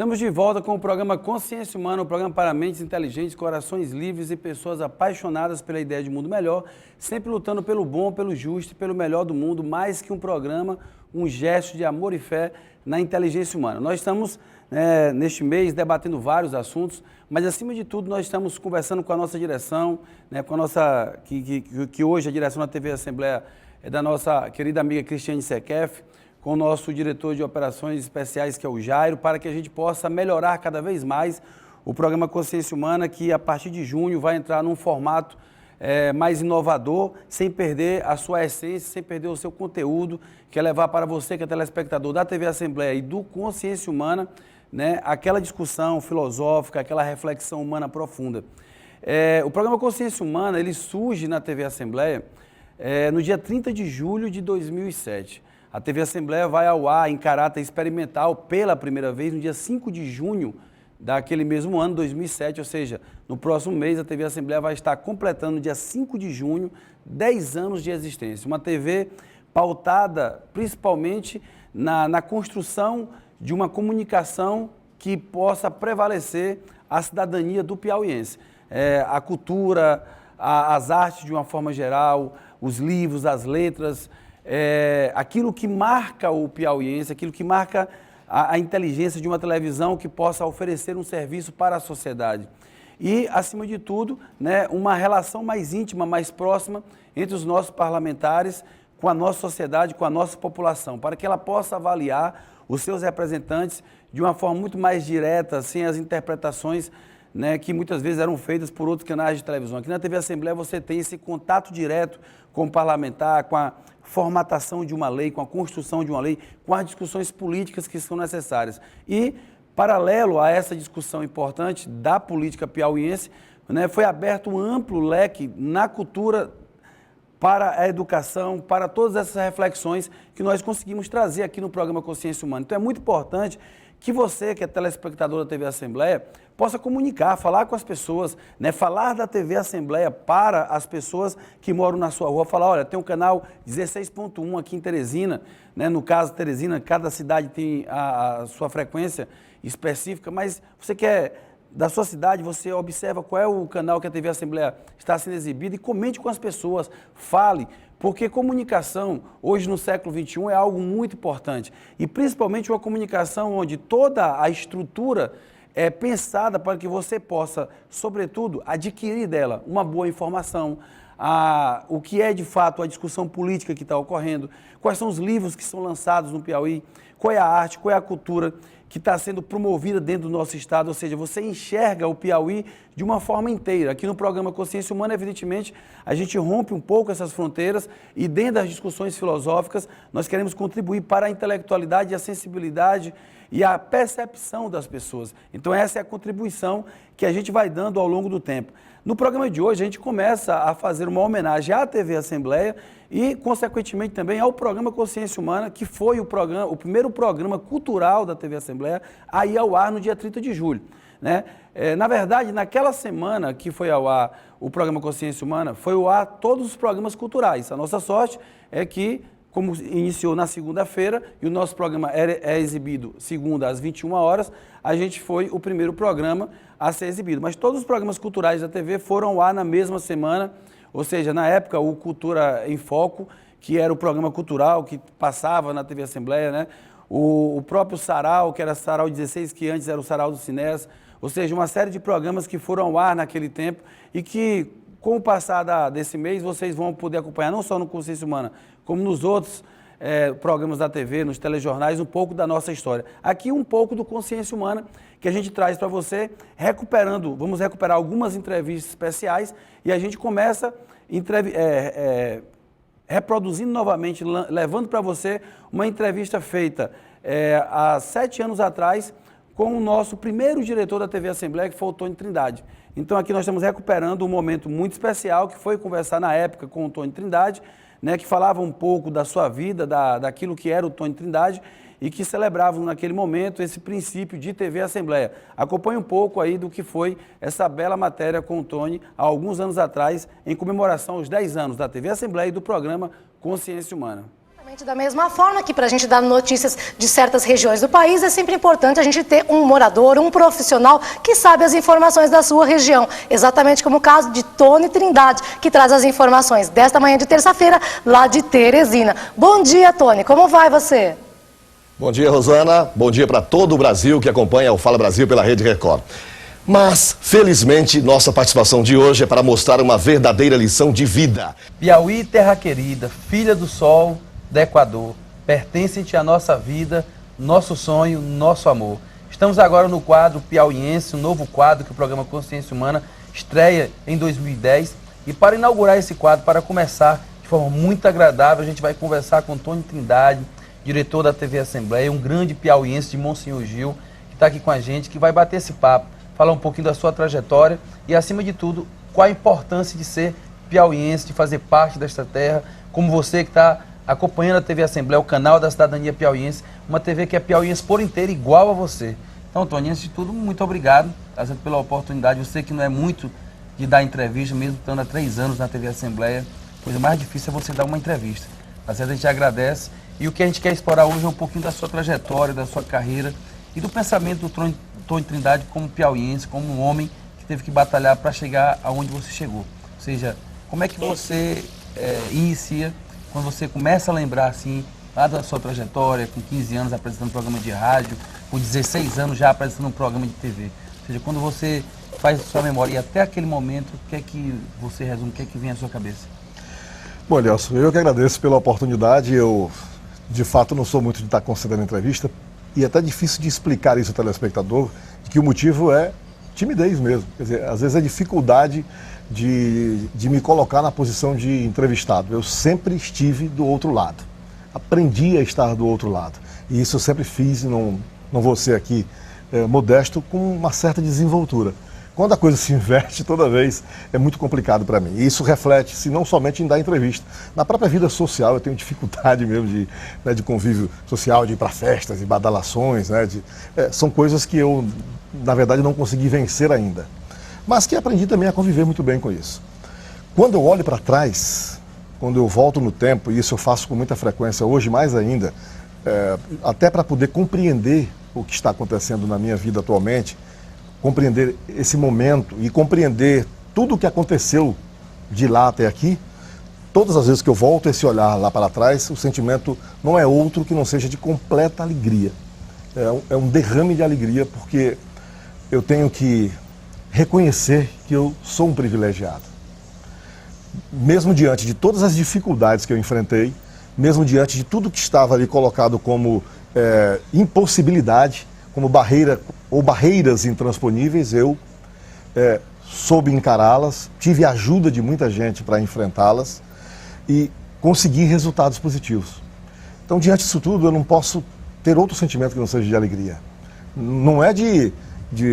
Estamos de volta com o programa Consciência Humana, um programa para mentes inteligentes, corações livres e pessoas apaixonadas pela ideia de mundo melhor, sempre lutando pelo bom, pelo justo e pelo melhor do mundo, mais que um programa, um gesto de amor e fé na inteligência humana. Nós estamos, neste mês, debatendo vários assuntos, mas, acima de tudo, nós estamos conversando com a nossa direção, com a nossa, que hoje a direção da TV Assembleia é da nossa querida amiga Cristiane Sequef, com o nosso diretor de operações especiais, que é o Jairo, para que a gente possa melhorar cada vez mais o programa Consciência Humana, que a partir de junho vai entrar num formato mais inovador, sem perder a sua essência, sem perder o seu conteúdo, que é levar para você, que é telespectador da TV Assembleia e do Consciência Humana, aquela discussão filosófica, aquela reflexão humana profunda. O programa Consciência Humana, ele surge na TV Assembleia no dia 30 de julho de 2007. A TV Assembleia vai ao ar em caráter experimental pela primeira vez no dia 5 de junho daquele mesmo ano, 2007, ou seja, no próximo mês a TV Assembleia vai estar completando no dia 5 de junho 10 anos de existência. Uma TV pautada principalmente na construção de uma comunicação que possa prevalecer a cidadania do piauiense. A cultura, as artes de uma forma geral, os livros, as letras, aquilo que marca o piauiense, aquilo que marca a inteligência de uma televisão que possa oferecer um serviço para a sociedade. E, acima de tudo, uma relação mais íntima, mais próxima entre os nossos parlamentares com a nossa sociedade, com a nossa população, para que ela possa avaliar os seus representantes de uma forma muito mais direta, sem as interpretações que muitas vezes eram feitas por outros canais de televisão. Aqui na TV Assembleia você tem esse contato direto com o parlamentar, com a formatação de uma lei, com a construção de uma lei, com as discussões políticas que são necessárias. E, paralelo a essa discussão importante da política piauiense, foi aberto um amplo leque na cultura, para a educação, para todas essas reflexões que nós conseguimos trazer aqui no programa Consciência Humana. Então é muito importante que você, que é telespectador da TV Assembleia, possa comunicar, falar com as pessoas, falar da TV Assembleia para as pessoas que moram na sua rua, falar, olha, tem um canal 16.1 aqui em Teresina, no caso Teresina, cada cidade tem a sua frequência específica, mas você quer, da sua cidade, você observa qual é o canal que a TV Assembleia está sendo exibida e comente com as pessoas, fale, porque comunicação, hoje no século XXI, é algo muito importante. E principalmente uma comunicação onde toda a estrutura é pensada para que você possa, sobretudo, adquirir dela uma boa informação, o que é de fato a discussão política que está ocorrendo, quais são os livros que são lançados no Piauí, qual é a arte, qual é a cultura que está sendo promovida dentro do nosso estado, ou seja, você enxerga o Piauí de uma forma inteira. Aqui no programa Consciência Humana, evidentemente, a gente rompe um pouco essas fronteiras e dentro das discussões filosóficas, nós queremos contribuir para a intelectualidade, a sensibilidade e a percepção das pessoas. Então essa é a contribuição que a gente vai dando ao longo do tempo. No programa de hoje, a gente começa a fazer uma homenagem à TV Assembleia e, consequentemente, também ao programa Consciência Humana, que foi o primeiro programa cultural da TV Assembleia a ir ao ar no dia 30 de julho. Na verdade, naquela semana que foi ao ar o programa Consciência Humana, foi ao ar todos os programas culturais. A nossa sorte é que, como iniciou na segunda-feira e o nosso programa é exibido segunda às 21 horas, a gente foi o primeiro programa a ser exibido. Mas todos os programas culturais da TV foram ao ar na mesma semana, ou seja, na época o Cultura em Foco, que era o programa cultural que passava na TV Assembleia, o próprio Sarau, que era Sarau 16, que antes era o Sarau do Cinés, ou seja, uma série de programas que foram ao ar naquele tempo e que, com o passar desse mês, vocês vão poder acompanhar, não só no Consciência Humana, como nos outros programas da TV, nos telejornais, um pouco da nossa história. Aqui um pouco do Consciência Humana, que a gente traz para você, vamos recuperar algumas entrevistas especiais e a gente começa reproduzindo novamente, levando para você uma entrevista feita há 7 anos atrás, com o nosso primeiro diretor da TV Assembleia, que foi o Tony Trindade. Então aqui nós estamos recuperando um momento muito especial, que foi conversar na época com o Tony Trindade, que falava um pouco da sua vida, daquilo que era o Tony Trindade, e que celebravam naquele momento esse princípio de TV Assembleia. Acompanhe um pouco aí do que foi essa bela matéria com o Tony, há alguns anos atrás, em comemoração aos 10 anos da TV Assembleia e do programa Consciência Humana. Da mesma forma que para a gente dar notícias de certas regiões do país, é sempre importante a gente ter um morador, um profissional que sabe as informações da sua região. Exatamente como o caso de Tony Trindade, que traz as informações desta manhã de terça-feira, lá de Teresina. Bom dia, Tony. Como vai você? Bom dia, Rosana. Bom dia para todo o Brasil que acompanha o Fala Brasil pela Rede Record. Mas, felizmente, nossa participação de hoje é para mostrar uma verdadeira lição de vida. Piauí, terra querida, filha do sol, do Equador, pertence-te à nossa vida, nosso sonho, nosso amor. Estamos agora no quadro Piauiense, um novo quadro que o programa Consciência Humana estreia em 2010. E para inaugurar esse quadro, para começar de forma muito agradável, a gente vai conversar com Tony Trindade, diretor da TV Assembleia, um grande piauiense de Monsenhor Gil, que está aqui com a gente, que vai bater esse papo, falar um pouquinho da sua trajetória e, acima de tudo, qual a importância de ser piauiense, de fazer parte desta terra, como você que está acompanhando a TV Assembleia, o canal da cidadania piauiense, uma TV que é piauiense por inteiro, igual a você. Então, Tony, antes de tudo, muito obrigado pela oportunidade. Você que não é muito de dar entrevista, mesmo estando há 3 anos na TV Assembleia, a coisa mais difícil é você dar uma entrevista. Tá certo? A gente agradece. E o que a gente quer explorar hoje é um pouquinho da sua trajetória, da sua carreira e do pensamento do Tony Trindade como piauiense, como um homem que teve que batalhar para chegar aonde você chegou. Ou seja, como é que você inicia, quando você começa a lembrar assim, lá da sua trajetória, com 15 anos apresentando um programa de rádio, com 16 anos já apresentando um programa de TV. Ou seja, quando você faz a sua memória e até aquele momento, o que é que você resume, o que é que vem à sua cabeça? Bom, Nelson, eu que agradeço pela oportunidade. Eu, de fato, não sou muito de estar concedendo entrevista e é até difícil de explicar isso ao telespectador, que o motivo é timidez mesmo. Quer dizer, às vezes é dificuldade de me colocar na posição de entrevistado. Eu sempre estive do outro lado, aprendi a estar do outro lado. E isso eu sempre fiz, e não vou ser aqui modesto, com uma certa desenvoltura. Quando a coisa se inverte toda vez, é muito complicado para mim. E isso reflete-se não somente em dar entrevista. Na própria vida social eu tenho dificuldade mesmo de convívio social, de ir para festas, de badalações. São coisas que eu, na verdade, não consegui vencer ainda. Mas que aprendi também a conviver muito bem com isso. Quando eu olho para trás, quando eu volto no tempo, e isso eu faço com muita frequência hoje mais ainda, até para poder compreender o que está acontecendo na minha vida atualmente, compreender esse momento e compreender tudo o que aconteceu de lá até aqui, todas as vezes que eu volto esse olhar lá para trás, o sentimento não é outro que não seja de completa alegria. É um derrame de alegria, porque eu tenho que reconhecer que eu sou um privilegiado. Mesmo diante de todas as dificuldades que eu enfrentei, mesmo diante de tudo que estava ali colocado como impossibilidade, como barreira ou barreiras intransponíveis, eu soube encará-las, tive a ajuda de muita gente para enfrentá-las e consegui resultados positivos. Então, diante disso tudo, eu não posso ter outro sentimento que não seja de alegria. Não é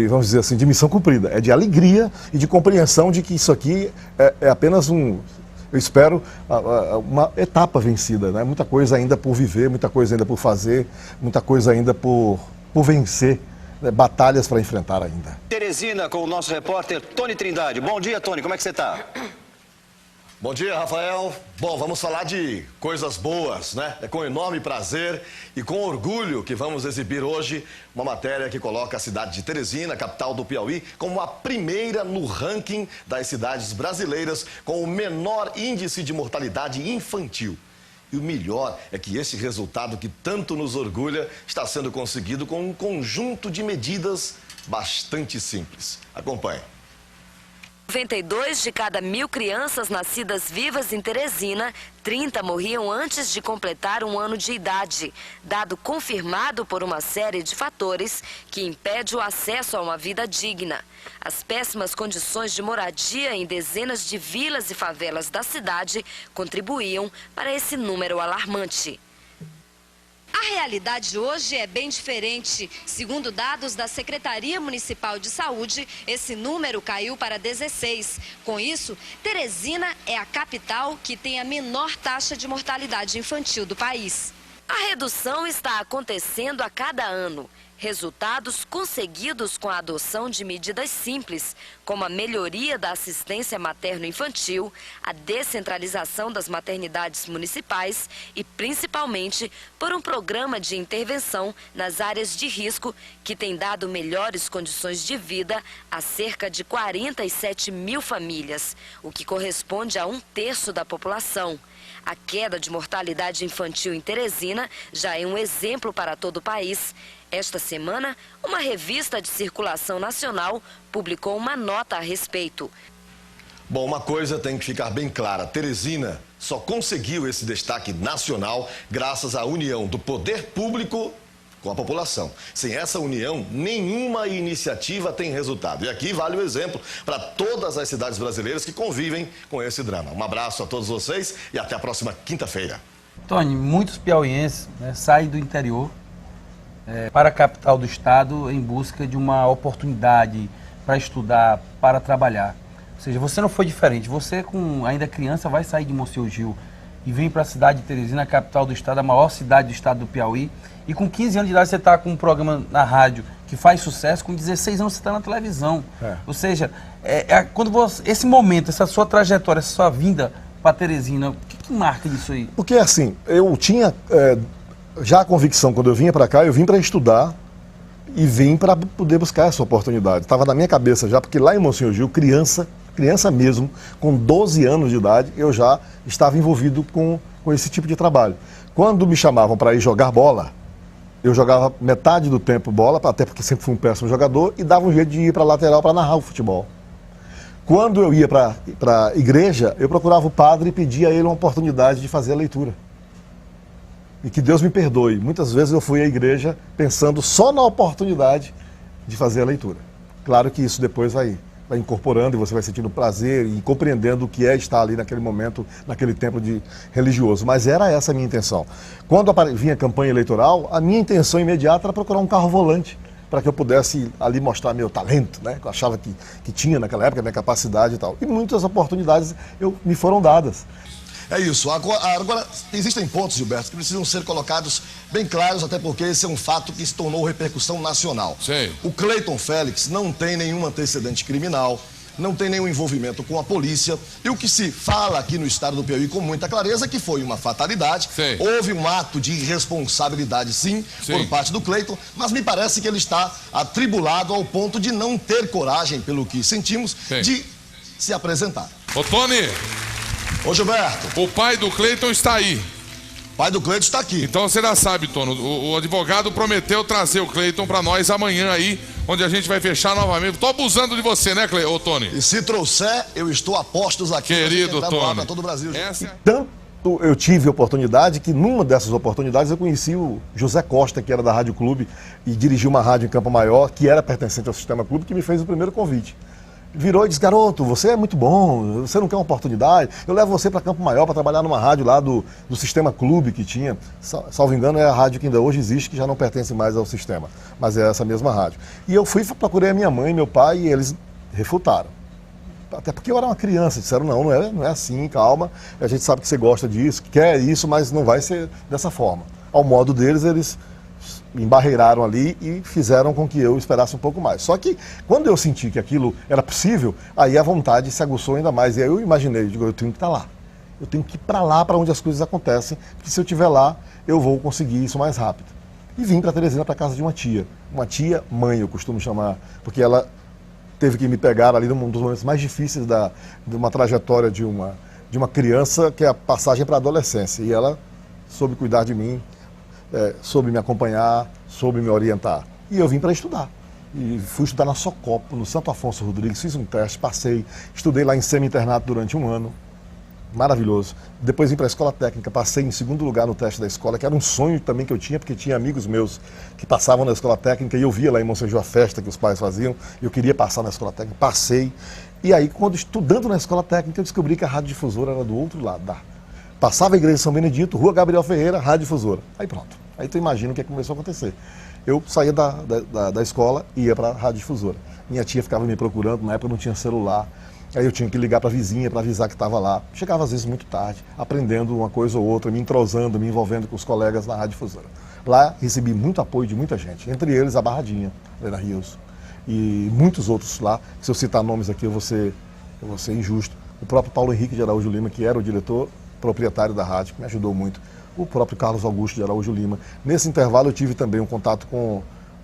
vamos dizer assim, de missão cumprida, é de alegria e de compreensão de que isso aqui é apenas eu espero, uma etapa vencida, né? Muita coisa ainda por viver, muita coisa ainda por fazer, muita coisa ainda por vencer, né? Batalhas para enfrentar ainda. Teresina com o nosso repórter Tony Trindade. Bom dia, Tony, como é que você está? Bom dia, Rafael. Bom, vamos falar de coisas boas, né? É com enorme prazer e com orgulho que vamos exibir hoje uma matéria que coloca a cidade de Teresina, capital do Piauí, como a primeira no ranking das cidades brasileiras com o menor índice de mortalidade infantil. E o melhor é que esse resultado que tanto nos orgulha está sendo conseguido com um conjunto de medidas bastante simples. Acompanhe. 92 de cada 1000 crianças nascidas vivas em Teresina, 30 morriam antes de completar 1 ano de idade, dado confirmado por uma série de fatores que impede o acesso a uma vida digna. As péssimas condições de moradia em dezenas de vilas e favelas da cidade contribuíam para esse número alarmante. A realidade hoje é bem diferente. Segundo dados da Secretaria Municipal de Saúde, esse número caiu para 16. Com isso, Teresina é a capital que tem a menor taxa de mortalidade infantil do país. A redução está acontecendo a cada ano. Resultados conseguidos com a adoção de medidas simples, como a melhoria da assistência materno-infantil, a descentralização das maternidades municipais e, principalmente, por um programa de intervenção nas áreas de risco que tem dado melhores condições de vida a cerca de 47 mil famílias, o que corresponde a 1/3 da população. A queda de mortalidade infantil em Teresina já é um exemplo para todo o país. Esta semana, uma revista de circulação nacional publicou uma nota a respeito. Bom, uma coisa tem que ficar bem clara. Teresina só conseguiu esse destaque nacional graças à união do poder público com a população. Sem essa união, nenhuma iniciativa tem resultado. E aqui vale o exemplo para todas as cidades brasileiras que convivem com esse drama. Um abraço a todos vocês e até a próxima quinta-feira. Tony, muitos piauienses, né, saem do interior para a capital do estado em busca de uma oportunidade para estudar, para trabalhar. Ou seja, você não foi diferente. Você, com ainda criança, vai sair de Monsenhor Gil e vem para a cidade de Teresina, a capital do estado, a maior cidade do estado do Piauí. E com 15 anos de idade você está com um programa na rádio que faz sucesso, com 16 anos você está na televisão. Ou seja, quando esse momento, essa sua trajetória, essa sua vinda para Teresina, o que marca disso aí? Porque assim, eu tinha já a convicção, quando eu vinha para cá, eu vim para estudar e vim para poder buscar essa oportunidade. Estava na minha cabeça já, porque lá em Monsenhor Gil, criança mesmo, com 12 anos de idade, eu já estava envolvido com esse tipo de trabalho. Quando me chamavam para ir jogar bola, eu jogava metade do tempo bola, até porque sempre fui um péssimo jogador, e dava um jeito de ir para a lateral para narrar o futebol. Quando eu ia para a igreja, eu procurava o padre e pedia a ele uma oportunidade de fazer a leitura. E que Deus me perdoe. Muitas vezes eu fui à igreja pensando só na oportunidade de fazer a leitura. Claro que isso depois vai incorporando e você vai sentindo prazer e compreendendo o que é estar ali naquele momento, naquele tempo religioso. Mas era essa a minha intenção. Quando vinha a campanha eleitoral, a minha intenção imediata era procurar um carro volante para que eu pudesse ali mostrar meu talento, né? Que eu achava que tinha naquela época, minha capacidade e tal. E muitas oportunidades me foram dadas. É isso. Agora, existem pontos, Gilberto, que precisam ser colocados bem claros, até porque esse é um fato que se tornou repercussão nacional. Sim. O Cleiton Félix não tem nenhum antecedente criminal, não tem nenhum envolvimento com a polícia. E o que se fala aqui no estado do Piauí com muita clareza é que foi uma fatalidade. Sim. Houve um ato de irresponsabilidade, sim, por parte do Cleiton, mas me parece que ele está atribulado ao ponto de não ter coragem, pelo que sentimos, de se apresentar. Ô, Tony! Ô, Gilberto. O pai do Cleiton está aí. O pai do Cleiton está aqui. Então você já sabe, Tony, o advogado prometeu trazer o Cleiton para nós amanhã aí, onde a gente vai fechar novamente. Tô abusando de você, né, ô, Tony? E se trouxer, eu estou a postos aqui. Querido Tony. Para todo o Brasil. Tanto eu tive oportunidade que numa dessas oportunidades eu conheci o José Costa, que era da Rádio Clube e dirigiu uma rádio em Campo Maior, que era pertencente ao Sistema Clube, que me fez o primeiro convite. Virou e disse: garoto, você é muito bom, você não quer uma oportunidade? Eu levo você para Campo Maior para trabalhar numa rádio lá do Sistema Clube que tinha. Salvo engano, é a rádio que ainda hoje existe, que já não pertence mais ao sistema, mas é essa mesma rádio. E eu procurei a minha mãe e meu pai e eles refutaram. Até porque eu era uma criança, disseram: não é assim, calma, a gente sabe que você gosta disso, que quer isso, mas não vai ser dessa forma. Ao modo deles, eles me embarreiraram ali e fizeram com que eu esperasse um pouco mais. Só que quando eu senti que aquilo era possível, aí a vontade se aguçou ainda mais. E aí eu imaginei, eu tenho que estar lá. Eu tenho que ir para lá, para onde as coisas acontecem, porque se eu estiver lá, eu vou conseguir isso mais rápido. E vim para Teresina, para casa de uma tia mãe, eu costumo chamar, porque ela teve que me pegar ali num dos momentos mais difíceis de uma trajetória de uma criança, que é a passagem para a adolescência. E ela soube cuidar de mim, soube me acompanhar, soube me orientar. E eu vim para estudar. E fui estudar na Socopo, no Santo Afonso Rodrigues, fiz um teste, passei, estudei lá em semi-internato durante um ano, maravilhoso. Depois vim para a escola técnica, passei em segundo lugar no teste da escola, que era um sonho também que eu tinha, porque tinha amigos meus que passavam na escola técnica e eu via lá em Monsenhor Gil a festa que os pais faziam, e eu queria passar na escola técnica, passei. E aí, quando estudando na escola técnica, eu descobri que a rádio difusora era do outro lado. Passava a igreja de São Benedito, Rua Gabriel Ferreira, rádio difusora. Aí pronto. Aí tu imagina o que começou a acontecer. Eu saía da escola e ia para a rádio difusora. Minha tia ficava me procurando, na época não tinha celular. Aí eu tinha que ligar para a vizinha para avisar que estava lá. Chegava às vezes muito tarde, aprendendo uma coisa ou outra, me entrosando, me envolvendo com os colegas na rádio difusora. Lá recebi muito apoio de muita gente, entre eles a Barradinha, Helena Rios, e muitos outros lá. Se eu citar nomes aqui eu vou ser injusto. O próprio Paulo Henrique de Araújo Lima, que era o diretor proprietário da rádio, que me ajudou muito. O próprio Carlos Augusto de Araújo Lima. Nesse intervalo eu tive também um contato com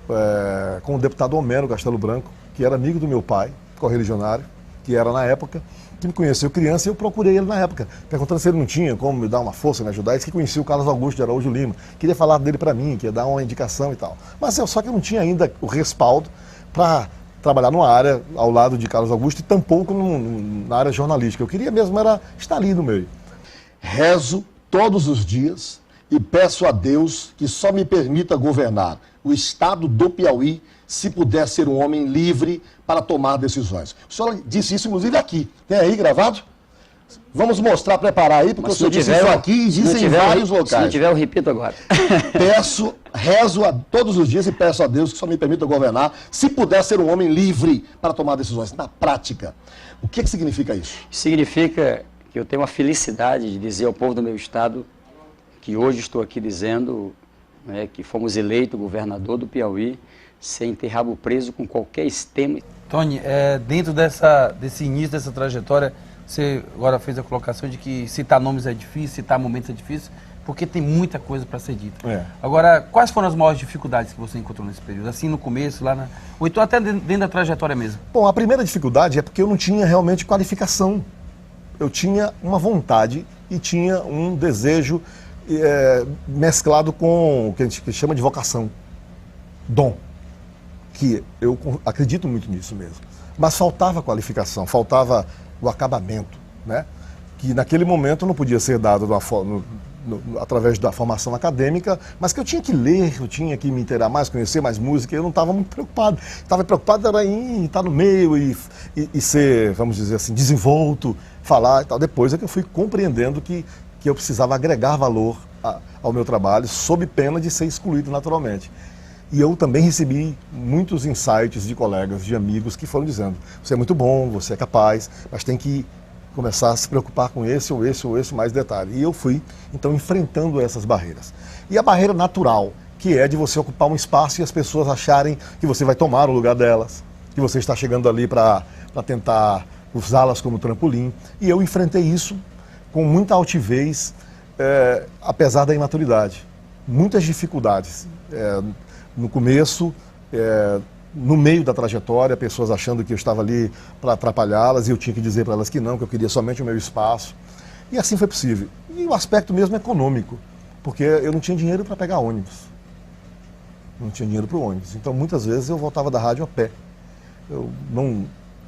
o deputado Homero Castelo Branco, que era amigo do meu pai, correligionário, que era na época, que me conheceu criança, e eu procurei ele na época, perguntando se ele não tinha como me dar uma força, me ajudar. Ele disse que conhecia o Carlos Augusto de Araújo Lima, queria falar dele para mim, que ia dar uma indicação e tal. Mas só que eu não tinha ainda o respaldo para trabalhar numa área ao lado de Carlos Augusto e tampouco na área jornalística. Eu queria mesmo era estar ali no meio. Rezo todos os dias e peço a Deus que só me permita governar o estado do Piauí se puder ser um homem livre para tomar decisões. O senhor disse isso, inclusive, aqui. Tem aí gravado? Vamos mostrar, preparar aí, porque o senhor disse isso aqui e disse em vários locais. Se não tiver, eu repito agora. Rezo todos os dias e peço a Deus que só me permita governar se puder ser um homem livre para tomar decisões. Na prática, o que significa isso? Significa que eu tenho a felicidade de dizer ao povo do meu estado que hoje estou aqui dizendo que fomos eleitos governador do Piauí sem ter rabo preso com qualquer esquema. Tony, dentro desse início dessa trajetória, você agora fez a colocação de que citar nomes é difícil, citar momentos é difícil, porque tem muita coisa para ser dita. Agora, quais foram as maiores dificuldades que você encontrou nesse período? Assim, no começo, ou então até dentro da trajetória mesmo? Bom, a primeira dificuldade é porque eu não tinha realmente qualificação. Eu tinha uma vontade e tinha um desejo mesclado com o que a gente chama de vocação, dom, que eu acredito muito nisso mesmo. Mas faltava qualificação, faltava o acabamento, né? Que naquele momento não podia ser dado através da formação acadêmica, mas que eu tinha que ler, eu tinha que me inteirar mais, conhecer mais música, eu não estava muito preocupado. Estava preocupado era em estar no meio e ser, vamos dizer assim, desenvolto, falar e tal. Depois é que eu fui compreendendo que eu precisava agregar valor ao meu trabalho, sob pena de ser excluído naturalmente. E eu também recebi muitos insights de colegas, de amigos que foram dizendo: você é muito bom, você é capaz, mas tem que começar a se preocupar com esse ou esse mais detalhe. E eu fui, então, enfrentando essas barreiras. E a barreira natural, que é de você ocupar um espaço e as pessoas acharem que você vai tomar o lugar delas, que você está chegando ali para tentar usá-las como trampolim. E eu enfrentei isso com muita altivez, apesar da imaturidade. Muitas dificuldades. No começo, no meio da trajetória, pessoas achando que eu estava ali para atrapalhá-las e eu tinha que dizer para elas que não, que eu queria somente o meu espaço. E assim foi possível. E o aspecto mesmo econômico, porque eu não tinha dinheiro para pegar ônibus. Não tinha dinheiro para o ônibus. Então, muitas vezes eu voltava da rádio a pé.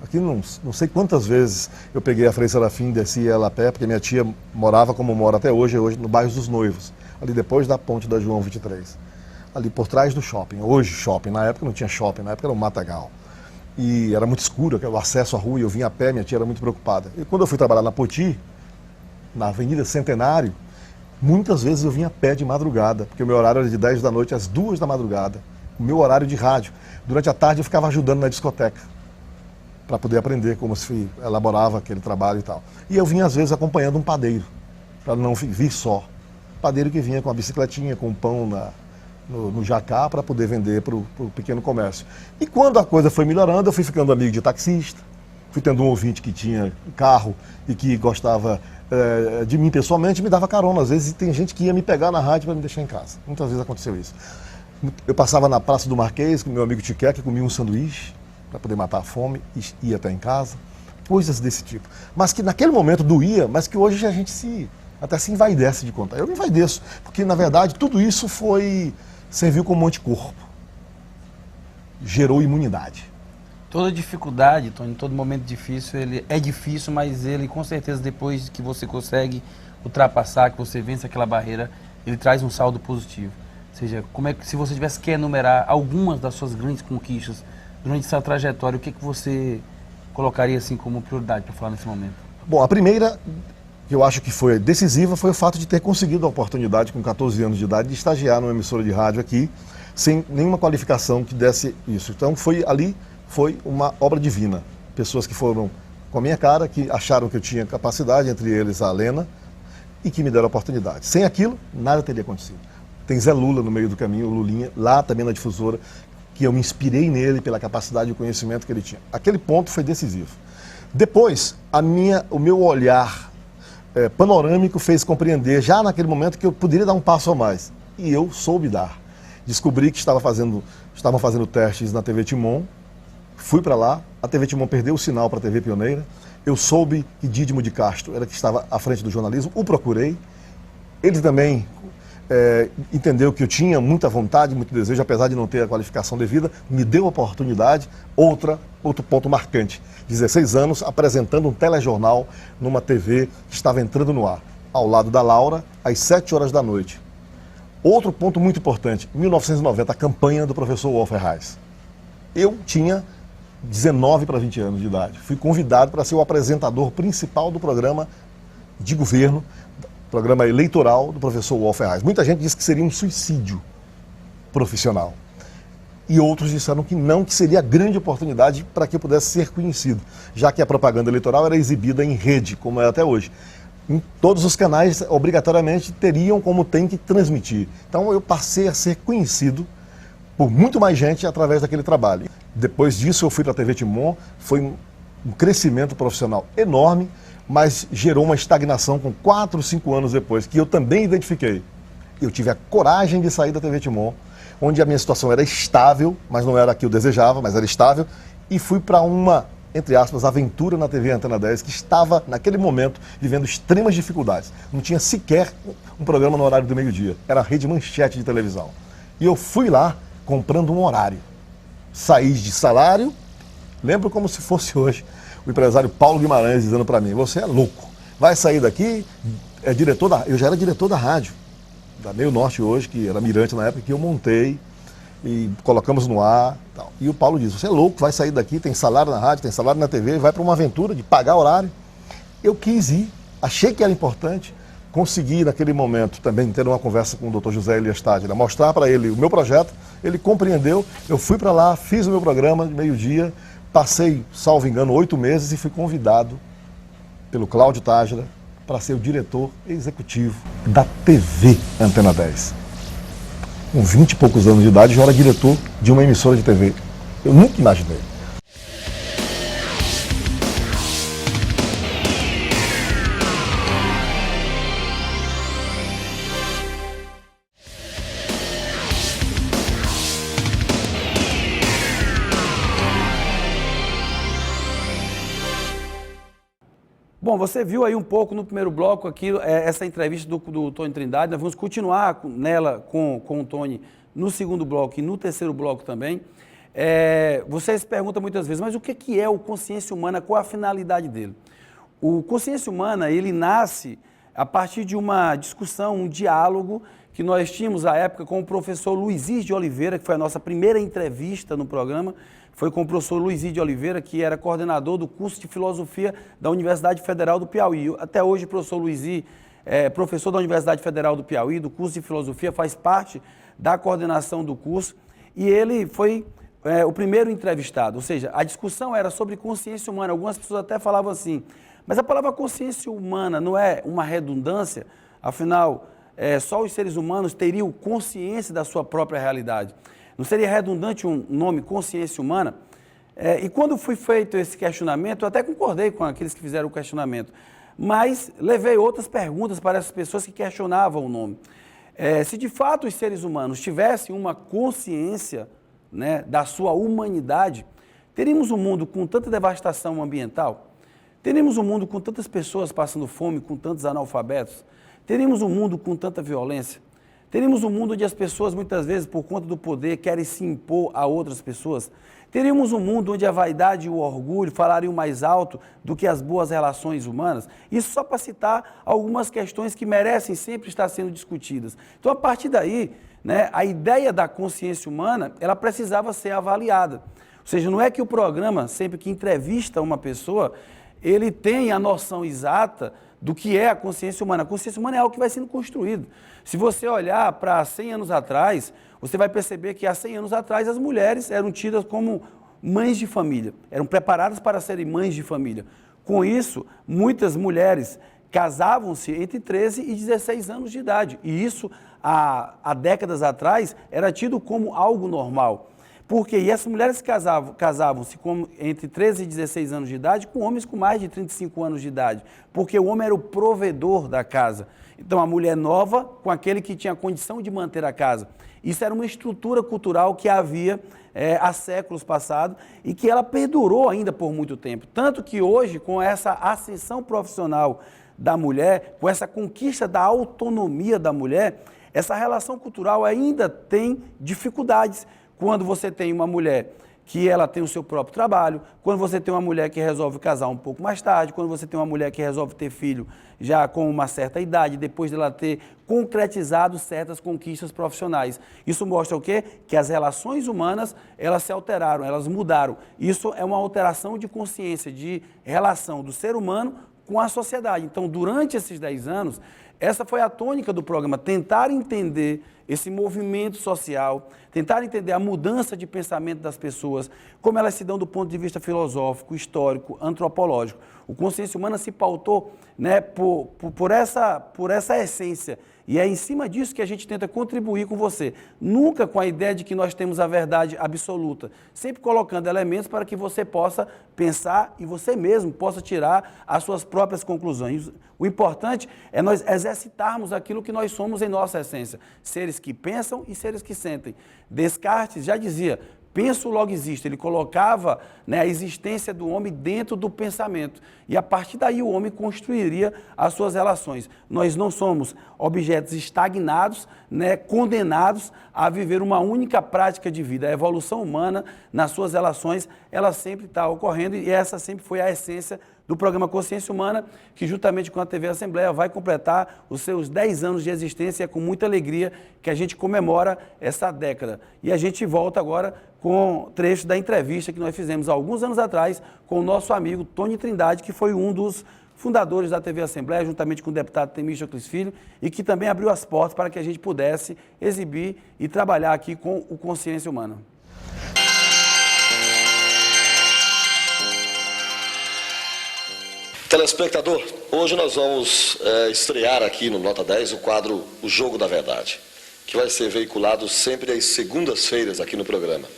Aqui não sei quantas vezes eu peguei a Frei Serafim e desci ela a pé, porque minha tia morava como mora até hoje no bairro dos Noivos, ali depois da ponte da João 23. Ali por trás do shopping, hoje shopping, na época não tinha shopping, na época era um matagal. E era muito escuro, o acesso à rua, eu vinha a pé, minha tia era muito preocupada. E quando eu fui trabalhar na Poti, na Avenida Centenário, muitas vezes eu vinha a pé de madrugada, porque o meu horário era de 10 da noite às 2 da madrugada, o meu horário de rádio. Durante a tarde eu ficava ajudando na discoteca, para poder aprender como se elaborava aquele trabalho e tal. E eu vinha às vezes acompanhando um padeiro, para não vir só. Padeiro que vinha com a bicicletinha, com o pão no jacá para poder vender para o pequeno comércio. E quando a coisa foi melhorando, eu fui ficando amigo de taxista, fui tendo um ouvinte que tinha carro e que gostava de mim pessoalmente, me dava carona. Às vezes tem gente que ia me pegar na rádio para me deixar em casa. Muitas vezes aconteceu isso. Eu passava na Praça do Marquês com meu amigo Tiqueque, comia um sanduíche para poder matar a fome e ia até em casa. Coisas desse tipo. Mas que naquele momento doía, mas que hoje a gente até se envaidece de contar. Eu me envaideço, porque na verdade tudo isso serviu como anticorpo, gerou imunidade. Toda dificuldade, Tony, todo momento difícil, ele é difícil, mas ele com certeza depois que você consegue ultrapassar, que você vence aquela barreira, ele traz um saldo positivo. Ou seja, se você tivesse que enumerar algumas das suas grandes conquistas durante essa trajetória, o que você colocaria assim como prioridade para falar nesse momento? Bom, a primeira que eu acho que foi decisiva foi o fato de ter conseguido a oportunidade, com 14 anos de idade, de estagiar numa emissora de rádio aqui, sem nenhuma qualificação que desse isso. Então foi uma obra divina. Pessoas que foram com a minha cara, que acharam que eu tinha capacidade, entre eles a Lena, e que me deram a oportunidade. Sem aquilo, nada teria acontecido. Tem Zé Lula no meio do caminho, o Lulinha, lá também na Difusora, que eu me inspirei nele pela capacidade e conhecimento que ele tinha. Aquele ponto foi decisivo. Depois, o meu olhar panorâmico fez compreender, já naquele momento, que eu poderia dar um passo a mais. E eu soube dar. Descobri que estavam fazendo testes na TV Timon, fui para lá, a TV Timon perdeu o sinal para a TV Pioneira, eu soube que Dídimo de Castro era que estava à frente do jornalismo, o procurei, ele também entendeu que eu tinha muita vontade, muito desejo, apesar de não ter a qualificação devida, me deu a oportunidade. Outro ponto marcante, 16 anos apresentando um telejornal numa TV que estava entrando no ar, ao lado da Laura, às 7 horas da noite. Outro ponto muito importante, 1990, a campanha do professor Walter Reis. Eu tinha 19 para 20 anos de idade, fui convidado para ser o apresentador principal do programa de governo, programa eleitoral do professor Walter Reis. Muita gente disse que seria um suicídio profissional. E outros disseram que não, que seria a grande oportunidade para que eu pudesse ser conhecido, já que a propaganda eleitoral era exibida em rede, como é até hoje. Em todos os canais, obrigatoriamente, teriam como tem que transmitir. Então eu passei a ser conhecido por muito mais gente através daquele trabalho. Depois disso eu fui para a TV Timon, foi um crescimento profissional enorme, mas gerou uma estagnação com 4, 5 anos depois, que eu também identifiquei. Eu tive a coragem de sair da TV Timon, onde a minha situação era estável, mas não era a que eu desejava, mas era estável, e fui para uma, entre aspas, aventura na TV Antena 10, que estava, naquele momento, vivendo extremas dificuldades. Não tinha sequer um programa no horário do meio-dia, era a Rede Manchete de televisão. E eu fui lá comprando um horário. Saí de salário, lembro como se fosse hoje, o empresário Paulo Guimarães dizendo para mim: você é louco, vai sair daqui, eu já era diretor da rádio, da Meio Norte hoje, que era Mirante na época, que eu montei e colocamos no ar. Tal. E o Paulo diz: você é louco, vai sair daqui, tem salário na rádio, tem salário na TV, vai para uma aventura de pagar horário. Eu quis ir, achei que era importante, consegui naquele momento também ter uma conversa com o Dr. José Elias Tádila, mostrar para ele o meu projeto, ele compreendeu, eu fui para lá, fiz o meu programa de meio-dia, passei, salvo engano, 8 meses e fui convidado pelo Cláudio Tádila para ser o diretor executivo da TV Antena 10. Com 20 e poucos anos de idade, já era diretor de uma emissora de TV. Eu nunca imaginei. Bom, você viu aí um pouco no primeiro bloco aqui, essa entrevista do Tony Trindade. Nós vamos continuar nela com o Tony no segundo bloco e no terceiro bloco também. Você se pergunta muitas vezes, mas o que é o Consciência Humana, qual a finalidade dele? O Consciência Humana, ele nasce a partir de uma discussão, um diálogo que nós tínhamos à época com o professor Luizir de Oliveira, que foi a nossa primeira entrevista no programa. Foi com o professor Luizir de Oliveira, que era coordenador do curso de Filosofia da Universidade Federal do Piauí. Até hoje, o professor Luizir é professor da Universidade Federal do Piauí, do curso de Filosofia, faz parte da coordenação do curso, e ele foi o primeiro entrevistado. Ou seja, a discussão era sobre consciência humana. Algumas pessoas até falavam assim, mas a palavra consciência humana não é uma redundância? Afinal, só os seres humanos teriam consciência da sua própria realidade. Não seria redundante um nome consciência humana? E quando foi feito esse questionamento, eu até concordei com aqueles que fizeram o questionamento, mas levei outras perguntas para essas pessoas que questionavam o nome. Se de fato os seres humanos tivessem uma consciência, né, da sua humanidade, teríamos um mundo com tanta devastação ambiental? Teríamos um mundo com tantas pessoas passando fome, com tantos analfabetos? Teríamos um mundo com tanta violência? Teríamos um mundo onde as pessoas, muitas vezes, por conta do poder, querem se impor a outras pessoas? Teríamos um mundo onde a vaidade e o orgulho falariam mais alto do que as boas relações humanas? Isso só para citar algumas questões que merecem sempre estar sendo discutidas. Então, a partir daí, né, a ideia da consciência humana, ela precisava ser avaliada. Ou seja, não é que o programa, sempre que entrevista uma pessoa, ele tem a noção exata do que é a consciência humana. A consciência humana é algo que vai sendo construído. Se você olhar para 100 anos atrás, você vai perceber que há 100 anos atrás as mulheres eram tidas como mães de família, eram preparadas para serem mães de família. Com isso, muitas mulheres casavam-se entre 13 e 16 anos de idade. E isso, há décadas atrás, era tido como algo normal. Porque e essas mulheres casavam-se entre 13 e 16 anos de idade com homens com mais de 35 anos de idade, porque o homem era o provedor da casa. Então, a mulher nova com aquele que tinha condição de manter a casa. Isso era uma estrutura cultural que havia há séculos passados e que ela perdurou ainda por muito tempo. Tanto que hoje, com essa ascensão profissional da mulher, com essa conquista da autonomia da mulher, essa relação cultural ainda tem dificuldades. Quando você tem uma mulher que ela tem o seu próprio trabalho, quando você tem uma mulher que resolve casar um pouco mais tarde, quando você tem uma mulher que resolve ter filho já com uma certa idade, depois dela ter concretizado certas conquistas profissionais. Isso mostra o quê? Que as relações humanas, elas se alteraram, elas mudaram. Isso é uma alteração de consciência, de relação do ser humano com a sociedade. Então, durante esses 10 anos, essa foi a tônica do programa, tentar entender esse movimento social, tentar entender a mudança de pensamento das pessoas, como elas se dão do ponto de vista filosófico, histórico, antropológico. O Consciência Humana se pautou, né, por essa essência. E é em cima disso que a gente tenta contribuir com você. Nunca com a ideia de que nós temos a verdade absoluta. Sempre colocando elementos para que você possa pensar e você mesmo possa tirar as suas próprias conclusões. O importante é nós exercitarmos aquilo que nós somos em nossa essência. Seres que pensam e seres que sentem. Descartes já dizia, penso logo existo. Ele colocava, né, a existência do homem dentro do pensamento. E a partir daí o homem construiria as suas relações. Nós não somos objetos estagnados, né, condenados a viver uma única prática de vida. A evolução humana, nas suas relações, ela sempre está ocorrendo e essa sempre foi a essência do programa Consciência Humana, que juntamente com a TV Assembleia vai completar os seus 10 anos de existência. É com muita alegria que a gente comemora essa década. E a gente volta agora com trechos da entrevista que nós fizemos há alguns anos atrás com o nosso amigo Tony Trindade, que foi um dos fundadores da TV Assembleia, juntamente com o deputado Temístocles Filho, e que também abriu as portas para que a gente pudesse exibir e trabalhar aqui com o Consciência Humana. Telespectador, hoje nós vamos estrear aqui no Nota 10 o quadro O Jogo da Verdade, que vai ser veiculado sempre às segundas-feiras aqui no programa.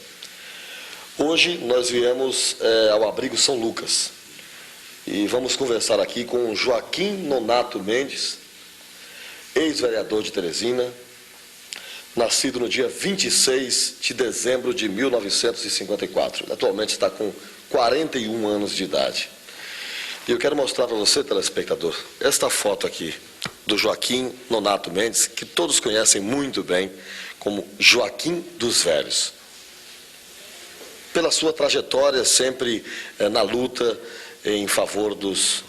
Hoje nós viemos ao Abrigo São Lucas e vamos conversar aqui com Joaquim Nonato Mendes, ex-vereador de Teresina, nascido no dia 26 de dezembro de 1954. Atualmente está com 41 anos de idade. E eu quero mostrar para você, telespectador, esta foto aqui do Joaquim Nonato Mendes, que todos conhecem muito bem como Joaquim dos Velhos. Pela sua trajetória sempre na luta em favor dos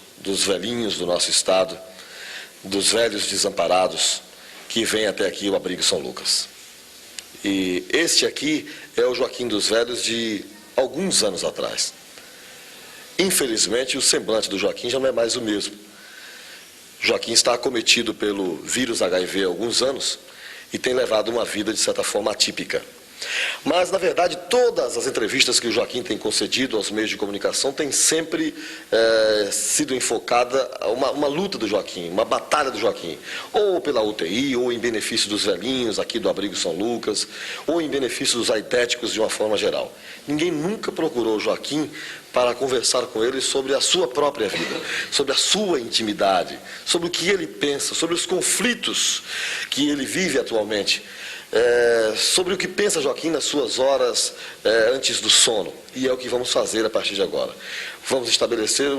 velhinhos do nosso estado, dos velhos desamparados, que vem até aqui o Abrigo São Lucas. E este aqui é o Joaquim dos Velhos de alguns anos atrás. Infelizmente, o semblante do Joaquim já não é mais o mesmo. Joaquim está acometido pelo vírus HIV há alguns anos e tem levado uma vida, de certa forma, atípica. Mas, na verdade, todas as entrevistas que o Joaquim tem concedido aos meios de comunicação têm sempre sido enfocada uma luta do Joaquim, uma batalha do Joaquim, ou pela UTI, ou em benefício dos velhinhos aqui do Abrigo São Lucas, ou em benefício dos aidéticos de uma forma geral. Ninguém nunca procurou o Joaquim para conversar com ele sobre a sua própria vida, sobre a sua intimidade, sobre o que ele pensa, sobre os conflitos que ele vive atualmente. Sobre o que pensa Joaquim nas suas horas antes do sono. E é o que vamos fazer a partir de agora. Vamos estabelecer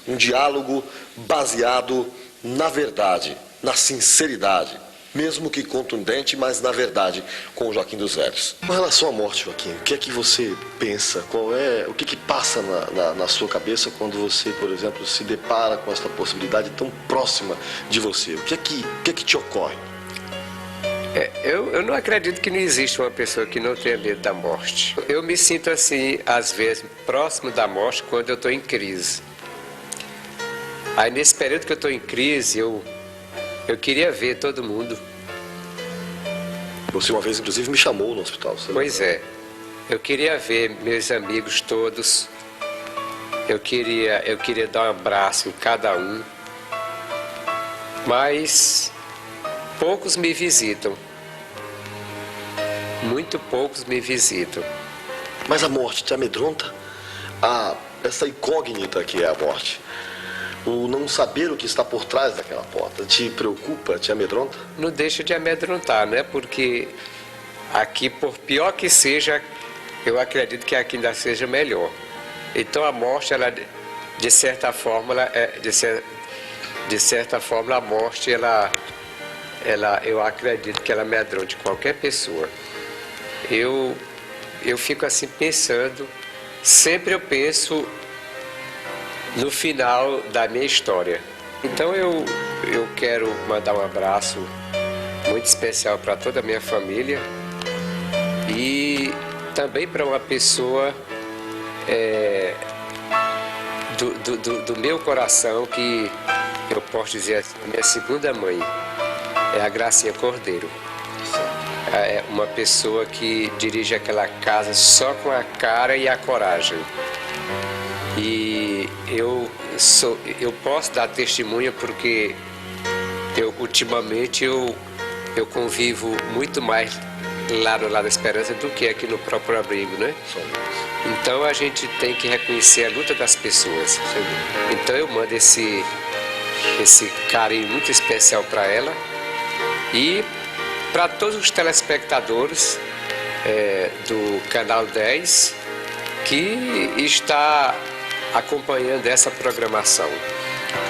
um diálogo baseado na verdade, na sinceridade, mesmo que contundente, mas na verdade, com o Joaquim dos Velhos. Com relação à morte, Joaquim, o que é que você pensa? O que passa na sua cabeça quando você, por exemplo, se depara com essa possibilidade tão próxima de você? O que é que te ocorre? Eu não acredito que não existe uma pessoa que não tenha medo da morte. Eu me sinto assim, às vezes, próximo da morte quando eu estou em crise. Aí, nesse período que eu estou em crise, eu queria ver todo mundo. Você uma vez, inclusive, me chamou no hospital. Pois é. Eu queria ver meus amigos todos. Eu queria dar um abraço em cada um. mas poucos me visitam. Muito poucos me visitam. Mas a morte te amedronta? Essa incógnita que é a morte, o não saber o que está por trás daquela porta, te preocupa, te amedronta? Não deixa de amedrontar, né? Porque aqui, por pior que seja, eu acredito que aqui ainda seja melhor. Então a morte, ela, de certa forma, a morte, eu acredito que ela amedronte qualquer pessoa. Eu fico assim pensando, sempre eu penso no final da minha história. Então eu quero mandar um abraço muito especial para toda a minha família e também para uma pessoa do meu coração, que eu posso dizer minha segunda mãe, é a Gracinha Cordeiro. É uma pessoa que dirige aquela casa só com a cara e a coragem. E eu posso dar testemunha porque ultimamente eu convivo muito mais lá no Lar da Esperança do que aqui no próprio abrigo, né? Então a gente tem que reconhecer a luta das pessoas. Então eu mando esse carinho muito especial para ela e para todos os telespectadores do Canal 10 que está acompanhando essa programação.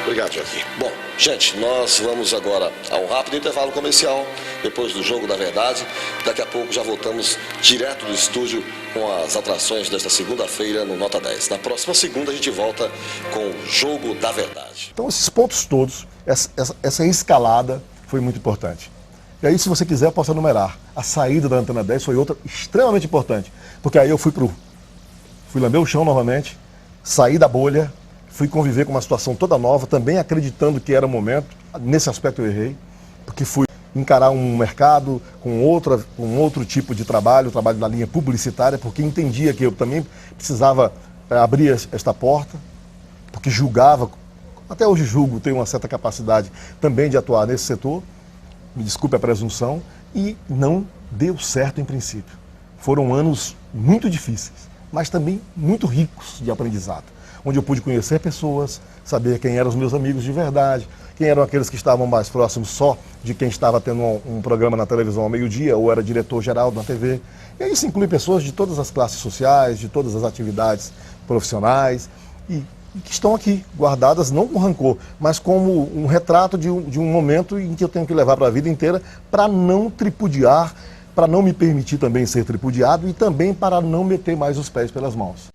Obrigado, Joaquim. Bom, gente, nós vamos agora a um rápido intervalo comercial, depois do Jogo da Verdade. Daqui a pouco já voltamos direto do estúdio com as atrações desta segunda-feira no Nota 10. Na próxima segunda a gente volta com o Jogo da Verdade. Então esses pontos todos, essa escalada foi muito importante. E aí, se você quiser, eu posso enumerar. A saída da Antena 10 foi outra extremamente importante, porque aí eu fui lamber o chão novamente, saí da bolha, fui conviver com uma situação toda nova, também acreditando que era o momento. Nesse aspecto eu errei, porque fui encarar um mercado com outro tipo de trabalho da linha publicitária, porque entendia que eu também precisava abrir esta porta, porque julgava, até hoje julgo, tenho uma certa capacidade também de atuar nesse setor, me desculpe a presunção, e não deu certo em princípio. Foram anos muito difíceis, mas também muito ricos de aprendizado, onde eu pude conhecer pessoas, saber quem eram os meus amigos de verdade, quem eram aqueles que estavam mais próximos só de quem estava tendo um programa na televisão ao meio-dia ou era diretor-geral da TV. E aí isso inclui pessoas de todas as classes sociais, de todas as atividades profissionais e que estão aqui, guardadas não com rancor, mas como um retrato de um momento em que eu tenho que levar para a vida inteira para não tripudiar, para não me permitir também ser tripudiado e também para não meter mais os pés pelas mãos.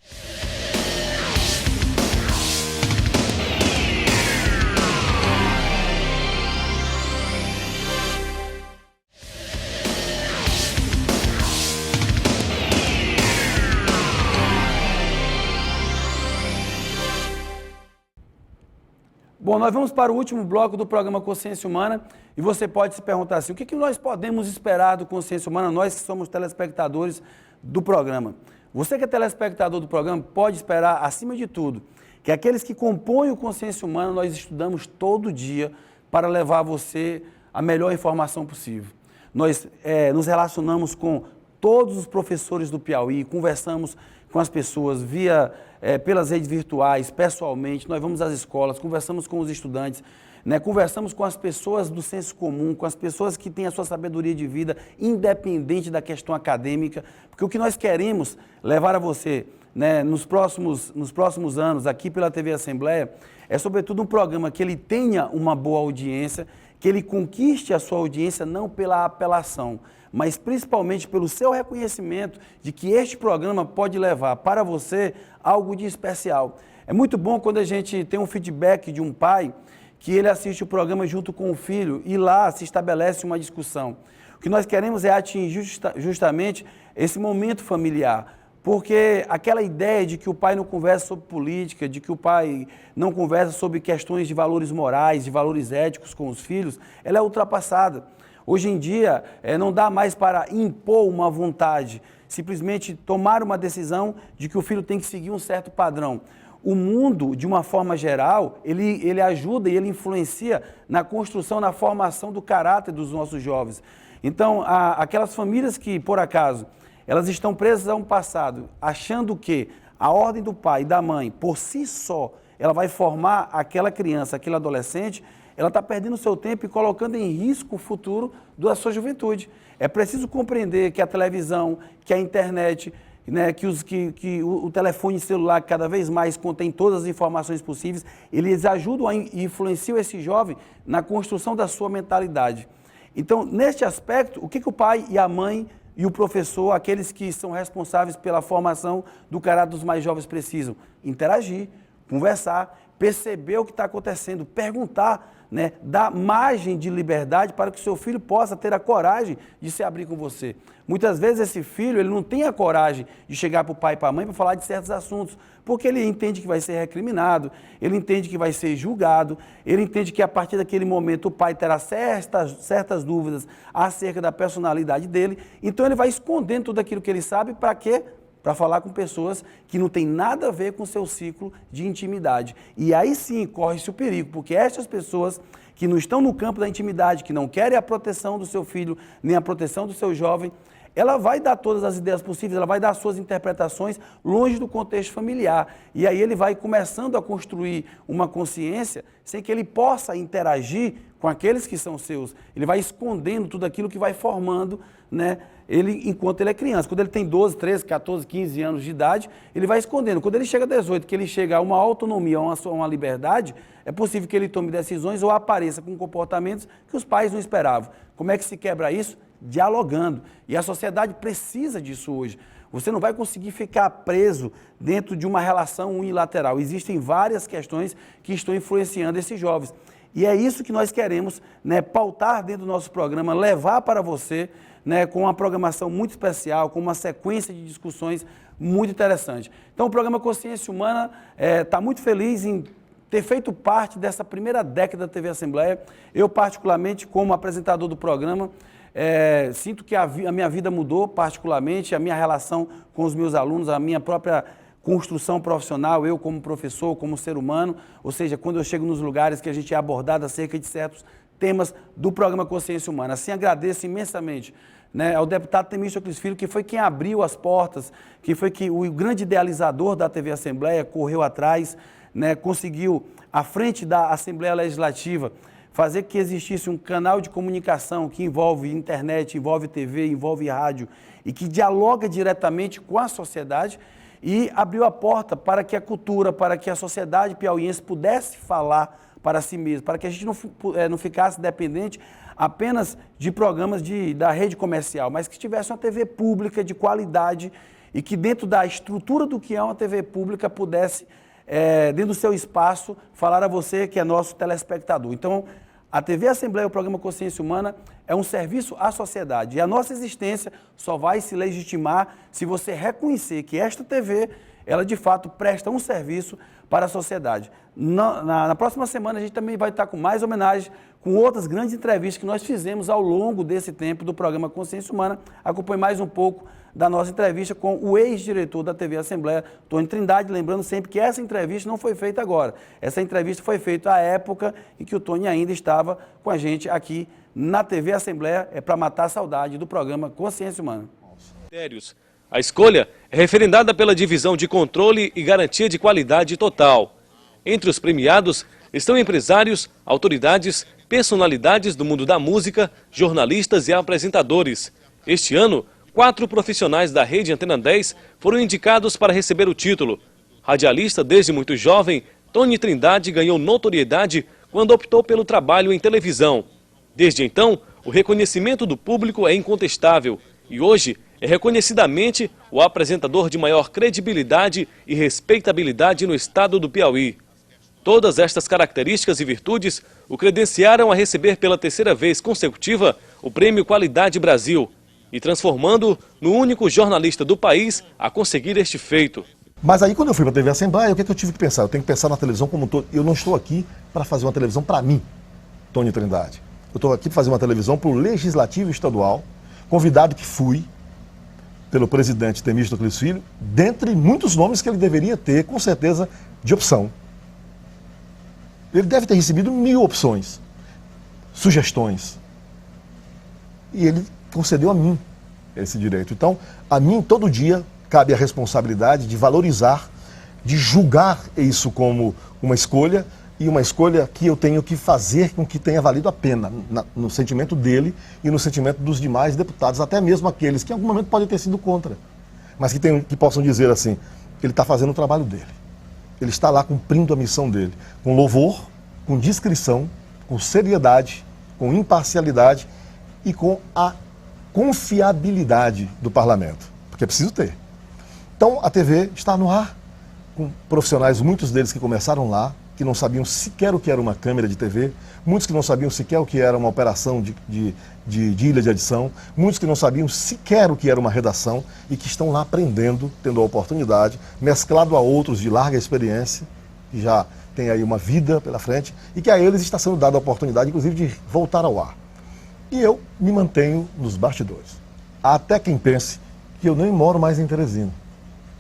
Bom, nós vamos para o último bloco do programa Consciência Humana e você pode se perguntar assim, o que nós podemos esperar do Consciência Humana, nós que somos telespectadores do programa. Você que é telespectador do programa pode esperar, acima de tudo, que aqueles que compõem o Consciência Humana, nós estudamos todo dia para levar a você a melhor informação possível. Nós nos relacionamos com todos os professores do Piauí, conversamos com as pessoas pelas redes virtuais, pessoalmente, nós vamos às escolas, conversamos com os estudantes, né? Conversamos com as pessoas do senso comum, com as pessoas que têm a sua sabedoria de vida, independente da questão acadêmica, porque o que nós queremos levar a você, né, nos próximos anos, aqui pela TV Assembleia, é sobretudo um programa que ele tenha uma boa audiência, que ele conquiste a sua audiência não pela apelação, mas principalmente pelo seu reconhecimento de que este programa pode levar para você algo de especial. É muito bom quando a gente tem um feedback de um pai que ele assiste o programa junto com o filho e lá se estabelece uma discussão. O que nós queremos é atingir justamente esse momento familiar, porque aquela ideia de que o pai não conversa sobre política, de que o pai não conversa sobre questões de valores morais, de valores éticos com os filhos, ela é ultrapassada. Hoje em dia, não dá mais para impor uma vontade, simplesmente tomar uma decisão de que o filho tem que seguir um certo padrão. o mundo, de uma forma geral, ele ajuda e ele influencia na construção, na formação do caráter dos nossos jovens. Então, aquelas famílias que, por acaso, elas estão presas a um passado, achando que a ordem do pai e da mãe, por si só, ela vai formar aquela criança, aquele adolescente, ela está perdendo o seu tempo e colocando em risco o futuro da sua juventude. É preciso compreender que a televisão, que a internet, né, que o telefone celular, que cada vez mais contém todas as informações possíveis, eles ajudam e influenciam esse jovem na construção da sua mentalidade. Então, neste aspecto, o que o pai e a mãe e o professor, aqueles que são responsáveis pela formação do caráter dos mais jovens precisam? Interagir, conversar, perceber o que está acontecendo, perguntar, né, dar margem de liberdade para que o seu filho possa ter a coragem de se abrir com você. Muitas vezes esse filho ele não tem a coragem de chegar para o pai e para a mãe para falar de certos assuntos, porque ele entende que vai ser recriminado, ele entende que vai ser julgado, ele entende que a partir daquele momento o pai terá certas dúvidas acerca da personalidade dele, então ele vai escondendo tudo aquilo que ele sabe. Para quê? Para falar com pessoas que não tem nada a ver com o seu ciclo de intimidade. E aí sim corre-se o perigo, porque estas pessoas que não estão no campo da intimidade, que não querem a proteção do seu filho, nem a proteção do seu jovem, ela vai dar todas as ideias possíveis, ela vai dar suas interpretações longe do contexto familiar. E aí ele vai começando a construir uma consciência sem que ele possa interagir com aqueles que são seus. Ele vai escondendo tudo aquilo que vai formando, né, ele, enquanto ele é criança. Quando ele tem 12, 13, 14, 15 anos de idade, ele vai escondendo. Quando ele chega a 18, que ele chega a uma autonomia, a uma liberdade, é possível que ele tome decisões ou apareça com comportamentos que os pais não esperavam. Como é que se quebra isso? Dialogando. E a sociedade precisa disso hoje. Você não vai conseguir ficar preso dentro de uma relação unilateral. Existem várias questões que estão influenciando esses jovens. E é isso que nós queremos, né, pautar dentro do nosso programa, levar para você, né, com uma programação muito especial, com uma sequência de discussões muito interessante. Então, o programa Consciência Humana está muito feliz em ter feito parte dessa primeira década da TV Assembleia. Eu, particularmente, como apresentador do programa, sinto que a minha vida mudou, particularmente, a minha relação com os meus alunos, a minha própria construção profissional, eu como professor, como ser humano, ou seja, quando eu chego nos lugares que a gente é abordado acerca de certos temas do programa Consciência Humana. Assim, agradeço imensamente, né, ao deputado Temístocles Filho, que foi quem abriu as portas, que foi o grande idealizador da TV Assembleia, correu atrás, né, conseguiu, à frente da Assembleia Legislativa, fazer que existisse um canal de comunicação que envolve internet, envolve TV, envolve rádio e que dialoga diretamente com a sociedade, e abriu a porta para que a cultura, para que a sociedade piauiense pudesse falar para si mesma, para que a gente não ficasse dependente apenas de programas da rede comercial, mas que tivesse uma TV pública de qualidade e que dentro da estrutura do que é uma TV pública pudesse, dentro do seu espaço, falar a você que é nosso telespectador. Então, a TV Assembleia, o programa Consciência Humana, é um serviço à sociedade. E a nossa existência só vai se legitimar se você reconhecer que esta TV, ela de fato presta um serviço para a sociedade. Na próxima semana a gente também vai estar com mais homenagens, com outras grandes entrevistas que nós fizemos ao longo desse tempo do programa Consciência Humana. Acompanhe mais um pouco da nossa entrevista com o ex-diretor da TV Assembleia, Tony Trindade, lembrando sempre que essa entrevista não foi feita agora. Essa entrevista foi feita à época em que o Tony ainda estava com a gente aqui na TV Assembleia, para matar a saudade do programa Consciência Humana. A escolha é referendada pela Divisão de Controle e Garantia de Qualidade Total. Entre os premiados estão empresários, autoridades, personalidades do mundo da música, jornalistas e apresentadores. Este ano, 4 profissionais da Rede Antena 10 foram indicados para receber o título. Radialista desde muito jovem, Tony Trindade ganhou notoriedade quando optou pelo trabalho em televisão. Desde então, o reconhecimento do público é incontestável e hoje é reconhecidamente o apresentador de maior credibilidade e respeitabilidade no estado do Piauí. Todas estas características e virtudes o credenciaram a receber pela 3ª vez consecutiva o Prêmio Qualidade Brasil, e transformando-o no único jornalista do país a conseguir este feito. Mas aí quando eu fui para a TV Assembleia, o que eu tive que pensar? Eu tenho que pensar na televisão como um todo. Eu não estou aqui para fazer uma televisão para mim, Tony Trindade. Eu estou aqui para fazer uma televisão para o Legislativo Estadual, convidado que fui pelo presidente Temístocles Filho, dentre muitos nomes que ele deveria ter, com certeza, de opção. Ele deve ter recebido 1000 opções, sugestões. E ele concedeu a mim esse direito. Então, a mim, todo dia, cabe a responsabilidade de valorizar, de julgar isso como uma escolha, e uma escolha que eu tenho que fazer com que tenha valido a pena, no sentimento dele e no sentimento dos demais deputados, até mesmo aqueles que em algum momento podem ter sido contra, mas que possam dizer assim, ele está fazendo o trabalho dele. Ele está lá cumprindo a missão dele, com louvor, com discrição, com seriedade, com imparcialidade e com a confiabilidade do parlamento, porque é preciso ter. Então, a TV está no ar, com profissionais, muitos deles que começaram lá, que não sabiam sequer o que era uma câmera de TV, muitos que não sabiam sequer o que era uma operação de ilha de adição, muitos que não sabiam sequer o que era uma redação e que estão lá aprendendo, tendo a oportunidade, mesclado a outros de larga experiência, que já tem aí uma vida pela frente, e que a eles está sendo dada a oportunidade, inclusive, de voltar ao ar. E eu me mantenho nos bastidores. Há até quem pense que eu nem moro mais em Teresina.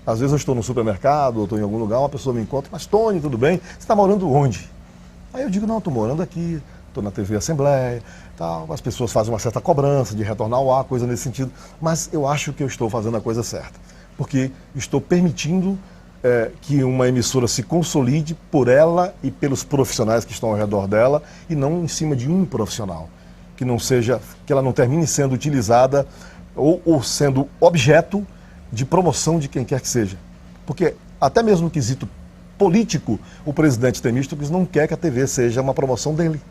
Às vezes eu estou no supermercado, ou estou em algum lugar, uma pessoa me encontra, mas Tony, tudo bem? Você está morando onde? Aí eu digo, não, estou morando aqui, estou na TV Assembleia, tal. As pessoas fazem uma certa cobrança de retornar ao ar, coisa nesse sentido, mas eu acho que eu estou fazendo a coisa certa, porque estou permitindo que uma emissora se consolide por ela e pelos profissionais que estão ao redor dela, e não em cima de um profissional, que ela não termine sendo utilizada ou sendo objeto de promoção de quem quer que seja. Porque até mesmo no quesito político, o presidente Temístocles não quer que a TV seja uma promoção dele.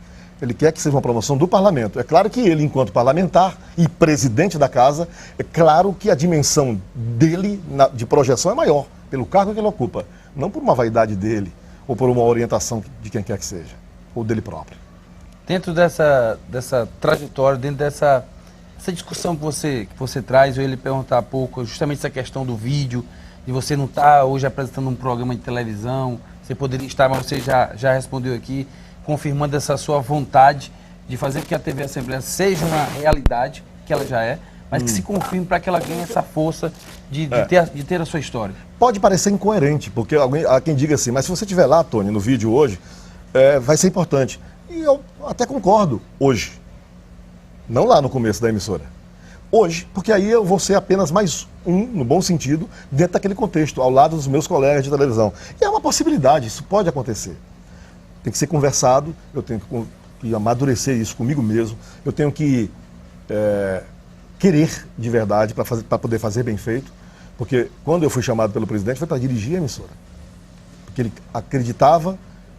Ele quer que seja uma promoção do parlamento. É claro que ele, enquanto parlamentar e presidente da casa, é claro que a dimensão dele de projeção é maior, pelo cargo que ele ocupa, não por uma vaidade dele ou por uma orientação de quem quer que seja, ou dele próprio. Dentro dessa trajetória, dentro dessa discussão que você traz, eu ia lhe perguntar há pouco, justamente essa questão do vídeo, de você não estar hoje apresentando um programa de televisão, você poderia estar, mas você já respondeu aqui, confirmando essa sua vontade de fazer que a TV Assembleia seja uma realidade, que ela já é, mas que se confirme para que ela ganhe essa força de ter a sua história. Pode parecer incoerente, porque há quem diga assim, mas se você estiver lá, Tony, no vídeo hoje, vai ser importante. E eu até concordo hoje. Não lá no começo da emissora. Hoje, porque aí eu vou ser apenas mais um, no bom sentido, dentro daquele contexto, ao lado dos meus colegas de televisão. E é uma possibilidade, isso pode acontecer. Tem que ser conversado, eu tenho que amadurecer isso comigo mesmo, eu tenho que querer de verdade para poder fazer bem feito, porque quando eu fui chamado pelo presidente foi para dirigir a emissora. Porque ele acreditava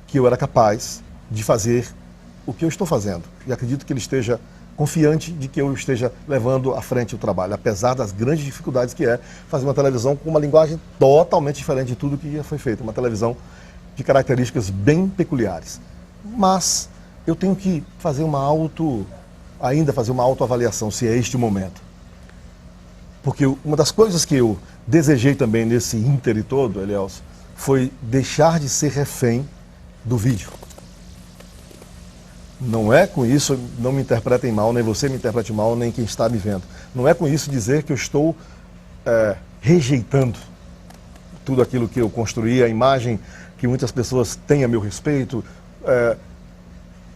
que eu era capaz de fazer o que eu estou fazendo. E acredito que ele esteja confiante de que eu esteja levando à frente o trabalho, apesar das grandes dificuldades que é fazer uma televisão com uma linguagem totalmente diferente de tudo que já foi feito, uma televisão de características bem peculiares. Mas eu tenho que fazer uma autoavaliação, se é este o momento. Porque uma das coisas que eu desejei também nesse íntere todo, Elielso, foi deixar de ser refém do vídeo. Não é com isso, não me interpretem mal, nem você me interprete mal, nem quem está me vendo. Não é com isso dizer que eu estou rejeitando tudo aquilo que eu construí, a imagem que muitas pessoas têm a meu respeito,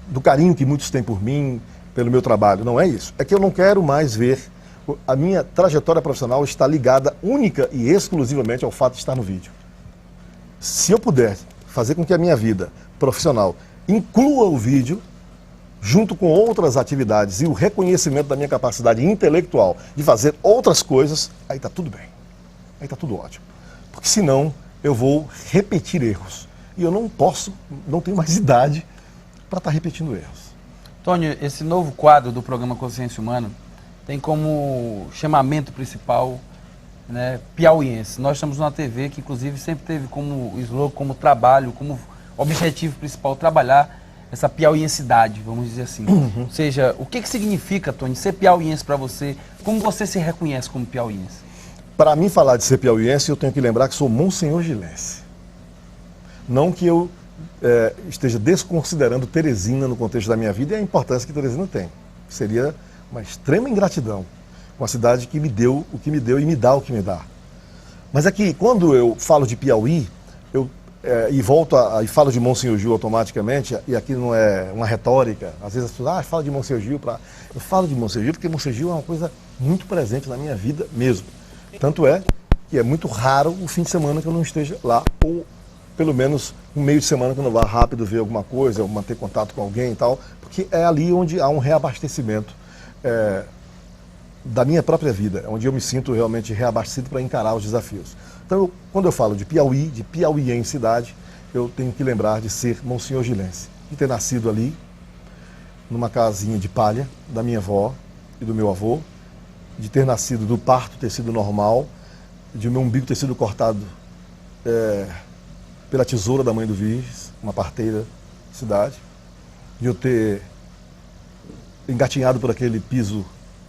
do carinho que muitos têm por mim, pelo meu trabalho. Não é isso. É que eu não quero mais ver. A minha trajetória profissional está ligada única e exclusivamente ao fato de estar no vídeo. Se eu puder fazer com que a minha vida profissional inclua o vídeo, junto com outras atividades e o reconhecimento da minha capacidade intelectual de fazer outras coisas, aí está tudo bem. Aí está tudo ótimo. Porque senão eu vou repetir erros. E eu não tenho mais idade para estar repetindo erros. Tony, esse novo quadro do programa Consciência Humana tem como chamamento principal, né, piauiense. Nós estamos numa TV que, inclusive, sempre teve como slogan, como trabalho, como objetivo principal, trabalhar essa piauiensidade, vamos dizer assim. Ou seja, o que significa, Tony, ser piauiense para você? Como você se reconhece como piauiense? Para mim falar de ser piauiense, eu tenho que lembrar que sou Monsenhor Gilense. Não que eu esteja desconsiderando Teresina no contexto da minha vida e a importância que Teresina tem. Seria uma extrema ingratidão. Uma cidade que me deu o que me deu e me dá o que me dá. Mas é que quando eu falo de Piauí, eu e volto e falo de Monsenhor Gil automaticamente, e aqui não é uma retórica, às vezes as pessoas, fala de Monsenhor Gil eu falo de Monsenhor Gil porque Monsenhor Gil é uma coisa muito presente na minha vida mesmo. Tanto é que é muito raro o fim de semana que eu não esteja lá, ou pelo menos um meio de semana que eu não vá rápido ver alguma coisa, ou manter contato com alguém e tal, porque é ali onde há um reabastecimento da minha própria vida, onde eu me sinto realmente reabastecido para encarar os desafios. Então, quando eu falo de Piauí, de piauiensidade, eu tenho que lembrar de ser Monsenhor Gilense, de ter nascido ali, numa casinha de palha, da minha avó e do meu avô, de ter nascido do parto ter sido normal, de o meu umbigo ter sido cortado pela tesoura da mãe do Virges, uma parteira da cidade, de eu ter engatinhado por aquele piso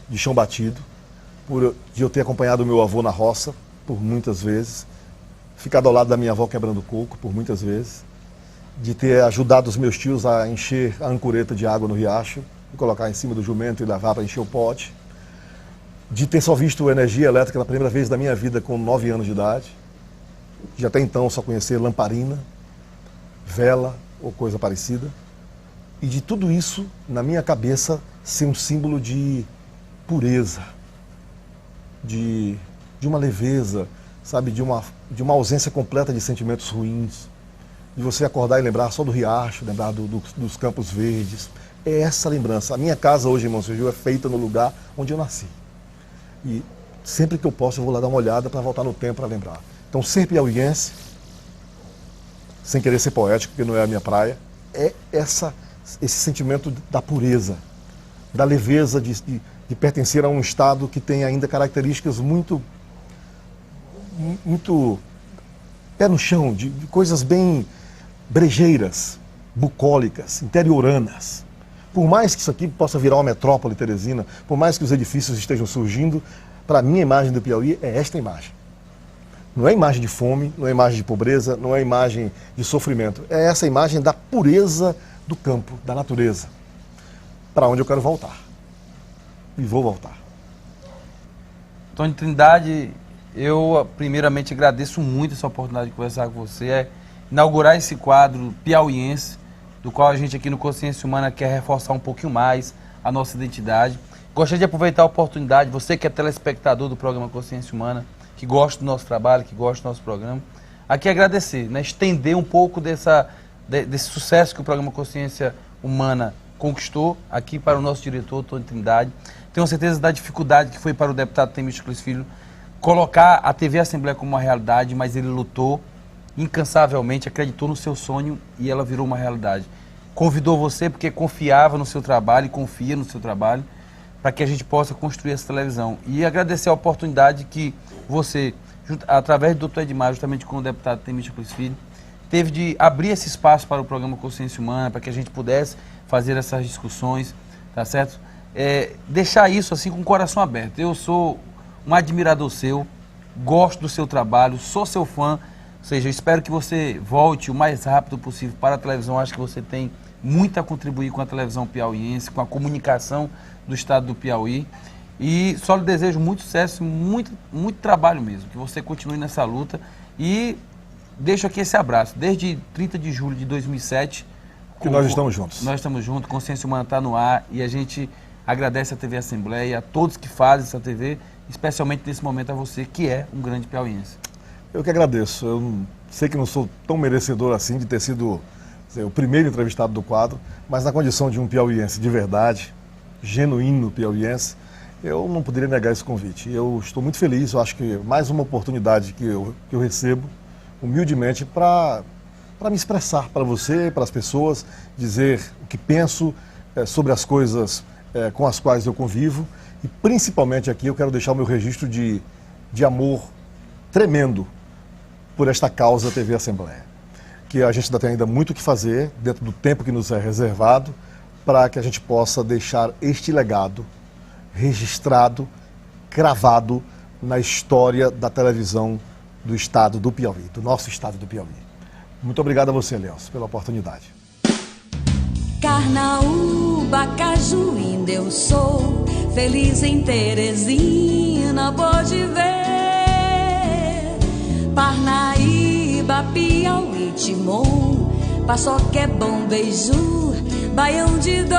de chão batido, de eu ter acompanhado o meu avô na roça por muitas vezes, ficado ao lado da minha avó quebrando coco por muitas vezes, de ter ajudado os meus tios a encher a ancoreta de água no riacho, e colocar em cima do jumento e levar para encher o pote, de ter só visto energia elétrica pela primeira vez da minha vida com 9 anos de idade, de até então só conhecer lamparina, vela ou coisa parecida, e de tudo isso, na minha cabeça, ser um símbolo de pureza, de uma leveza, sabe, de uma ausência completa de sentimentos ruins, de você acordar e lembrar só do riacho, lembrar dos campos verdes. É essa lembrança. A minha casa hoje em Monsenhor Gil é feita no lugar onde eu nasci. E sempre que eu posso eu vou lá dar uma olhada para voltar no tempo para lembrar. Então, ser piauiense, sem querer ser poético, porque não é a minha praia, é esse sentimento da pureza, da leveza de pertencer a um estado que tem ainda características muito pé no chão, de coisas bem brejeiras, bucólicas, interioranas. Por mais que isso aqui possa virar uma metrópole teresina, por mais que os edifícios estejam surgindo, para mim a imagem do Piauí é esta imagem. Não é imagem de fome, não é imagem de pobreza, não é imagem de sofrimento. É essa imagem da pureza do campo, da natureza, para onde eu quero voltar. E vou voltar. Tony Trindade, eu primeiramente agradeço muito essa oportunidade de conversar com você, inaugurar esse quadro piauiense, do qual a gente aqui no Consciência Humana quer reforçar um pouquinho mais a nossa identidade. Gostaria de aproveitar a oportunidade, você que é telespectador do programa Consciência Humana, que gosta do nosso trabalho, que gosta do nosso programa, aqui agradecer, estender um pouco desse sucesso que o programa Consciência Humana conquistou aqui para o nosso diretor, Tony Trindade. Tenho certeza da dificuldade que foi para o deputado Temístocles Filho colocar a TV Assembleia como uma realidade, mas ele lutou incansavelmente, acreditou no seu sonho e ela virou uma realidade. Convidou você porque confiava no seu trabalho e confia no seu trabalho para que a gente possa construir essa televisão. E agradecer a oportunidade que você, através do Dr. Edmar, justamente com o deputado Temístocles Filho, teve de abrir esse espaço para o programa Consciência Humana, para que a gente pudesse fazer essas discussões, tá certo? Deixar isso assim com o coração aberto. Eu sou um admirador seu, gosto do seu trabalho, sou seu fã, ou seja, eu espero que você volte o mais rápido possível para a televisão. Acho que você tem muito a contribuir com a televisão piauiense, com a comunicação do estado do Piauí. E só lhe desejo muito sucesso, muito trabalho mesmo, que você continue nessa luta. E deixo aqui esse abraço. Desde 30 de julho de 2007... Que nós estamos juntos. Nós estamos juntos, Consciência Humana está no ar e a gente agradece a TV Assembleia, a todos que fazem essa TV, especialmente nesse momento a você, que é um grande piauiense. Eu que agradeço. Eu sei que não sou tão merecedor assim de ter sido o primeiro entrevistado do quadro, mas na condição de um piauiense de verdade, genuíno piauiense, eu não poderia negar esse convite. Eu estou muito feliz, eu acho que mais uma oportunidade que eu recebo, humildemente, para me expressar para você, para as pessoas, dizer o que penso sobre as coisas com as quais eu convivo. E principalmente aqui eu quero deixar o meu registro de amor tremendo por esta causa TV Assembleia. Que a gente ainda tem muito o que fazer dentro do tempo que nos é reservado para que a gente possa deixar este legado registrado, cravado na história da televisão do estado do Piauí, do nosso estado do Piauí. Muito obrigado a você, Léo, pela oportunidade. Carnaúba, Cajuína, eu sou feliz em Teresina, pode ver. Parnaíba, Piauí, Timon, Paçoca é bom, beiju, Baião de dois,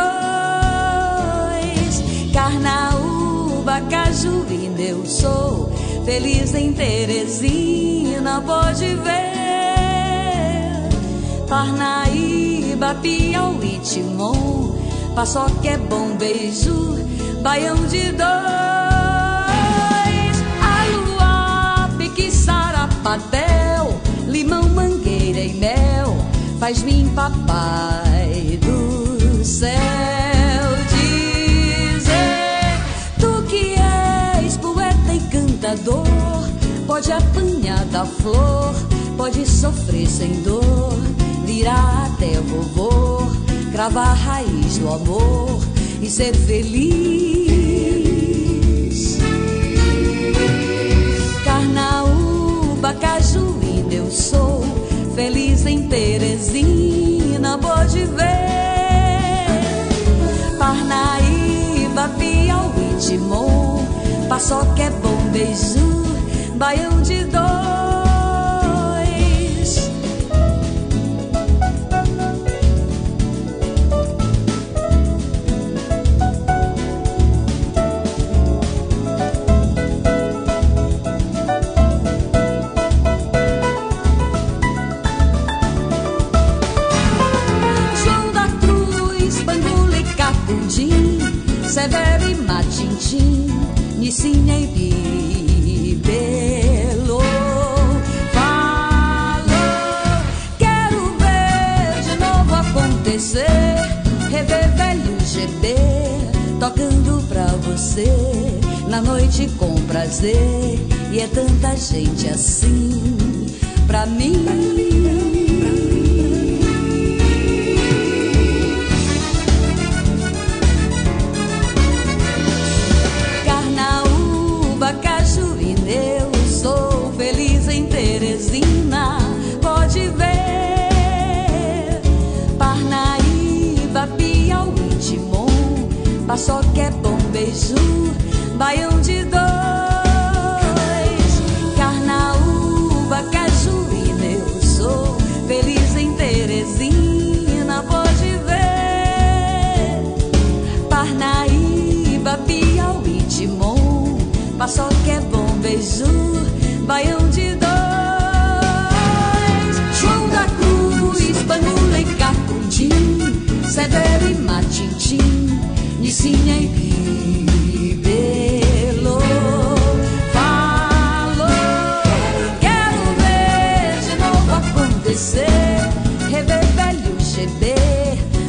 Carnaúba, Cajuína eu sou, feliz em Teresina, pode ver. Parnaíba, Piauí, Timon, Paçoca é bom, beiju, Baião de dois. Aluá, Pique, Sarapatel, limão, mangueira e mel, faz-me papai do céu dizer. Tu que és poeta e cantador, pode apanhar da flor, pode sofrer sem dor, virar até vovô, cravar a raiz do amor e ser feliz. Carnaúba, Cajuína eu sou, feliz em Teresina, pode ver. Parnaíba, Piauí, Timon, Paçoca é bom, beiju, Baião de dois. Severo e Matintim, Nicinha e Bibelô. Falou, quero ver de novo acontecer, rever velho GB, tocando pra você, na noite com prazer. E é tanta gente assim, pra mim. Eu sou feliz em Teresina, pode ver. Parnaíba, Piauí, Timon, Paçoca é bom, beiju, Baião de dois. Carnaúba, Cajuína eu sou, feliz em Teresina, pode ver. Parnaíba, Piauí, Timon, Paçoca é bom, beiju, Baião de dois. João da Cruz, Panula e Cacudim, Severo e Matintim, Nicinha e Bibelô. Falou, quero ver de novo acontecer, rever velho GB,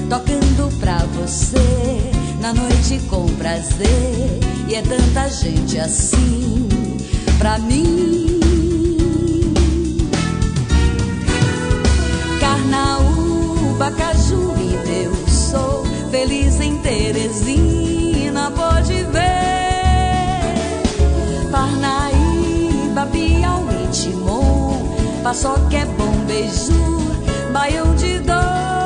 tocando pra você, na noite com prazer. E é tanta gente assim, pra mim. Carnaúba, Cajuína eu sou, feliz em Teresina, pode ver. Parnaíba, Piauí, Timon, Paçoca é bom, beiju, Baião de dois.